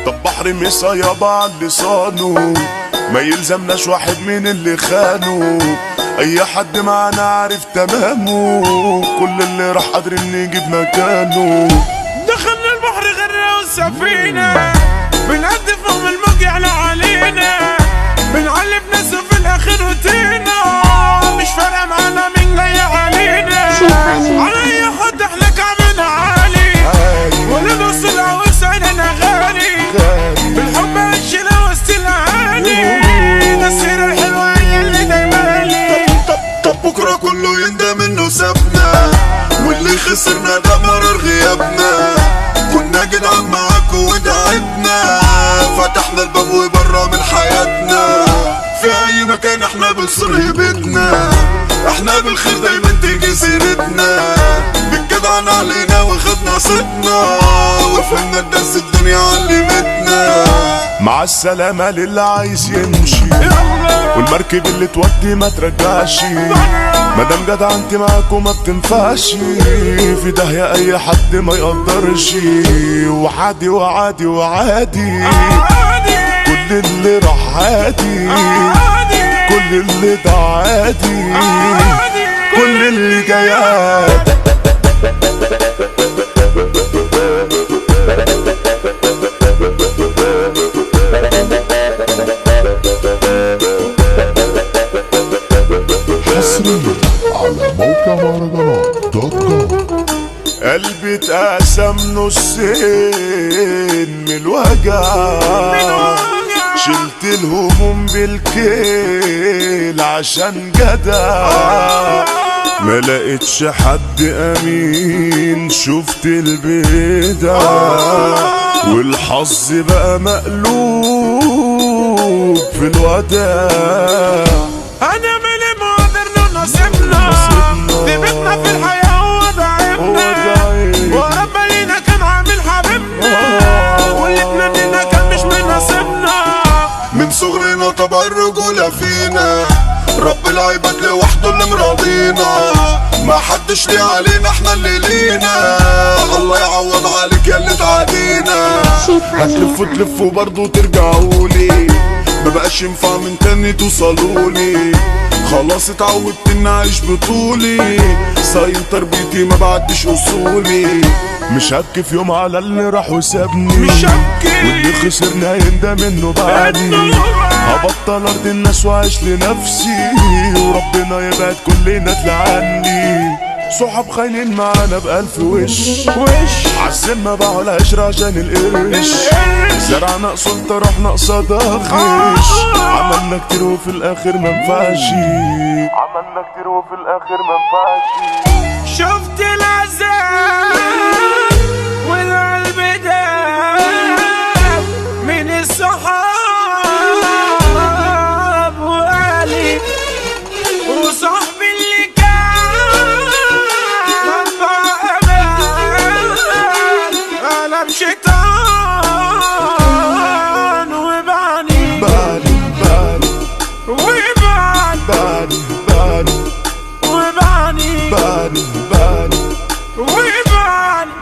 طب بحر ميسا يابا على لسانه، ما يلزمناش واحد من اللي خانه، اي حد معانا عارف تمامه، كل اللي راح قادرين نجيب مكانه. دخلنا البحر غرة والسفينة، بنهدف فوق الموج يعلى علينا، بنعلب ناس وفي الاخر روتينا، مش فارقة معانا مين جاي علينا، على اي حد احنا كعبنا عالي، ولا نوصل او سعينا غالي، بالحب عشنا وسط الاهالي، ده السيرة الحلوة هي اللي دايما لي. طب بكرة كله يندم انه سابنا، واللي خسرنا ده مرار غيابنا، كنا جدعان معاكوا ودعبنا، فتحنا الباب وبرا من حياتنا، في اي مكان احنا بنصر هيبتنا، احنا بالخير دايما تيجي سيرتنا، بالجدعان علينا واخدنا صيتنا، وفهمنا الدرس الدنيا علمتنا. مع السلامة للي عايز يمشي، والمركب اللي تودي ما ترجعش، مادام جدعنتي معاكوا ما بتنفعش، في داهية اي حد ما يقدرش، وعادي وعادي وعادي، كل اللي راح عادي، كل اللي ده عادي، كل اللي جاي عادي. حصريا على موقع مهرجانات .com. قلبي اتقسم نصين من الوجع، شلت الهموم بالكيل عشان جدع، ما لقيتش حد امين، شفت البدع، والحظ بقى مقلوب في الوداع. انا مالي ما قدرنا نصيبنا، في بيتنا في الحياة وضعفنا، ورب لينا كان عامل حبيبنا، واللي اتمنينا كان مش من نصيبنا، من صغرنا طبع الرجولة فينا، رب العباد لوحده اللي مراضينا، ما حدش ليه علينا احنا اللي لينا، الله يعوض عليك يا اللي تعادينا، هتلف وتلف وبرضه ترجعولي، مبقاش ينفع من تاني توصلولي، خلاص اتعودت اني اعيش بطولي، صايم تربيتي ما بعدش اصولي، مش هبكي في يوم على اللي راح وسابني، مش هبكي، واللي خسرنا يندم انه بعدني، هبطل ارضي الناس واعيش لنفسي، وربنا يبعد كلنا تلعني، صحاب خاينين معانا بألف وش، عالسما باعوا العشرة عشان القرش، زرعنا سلطة رحنا قصادها غش، عملنا كتير وفي الآخر منفعش، عملنا كتير وفي الآخر منفعش. شفت العذاب والقلب داب من الصحاب، وقالي وصاحبي اللي كان منبع امان، قلب شيطان وبعني باني وبعني باني وبعني باني باني وبعني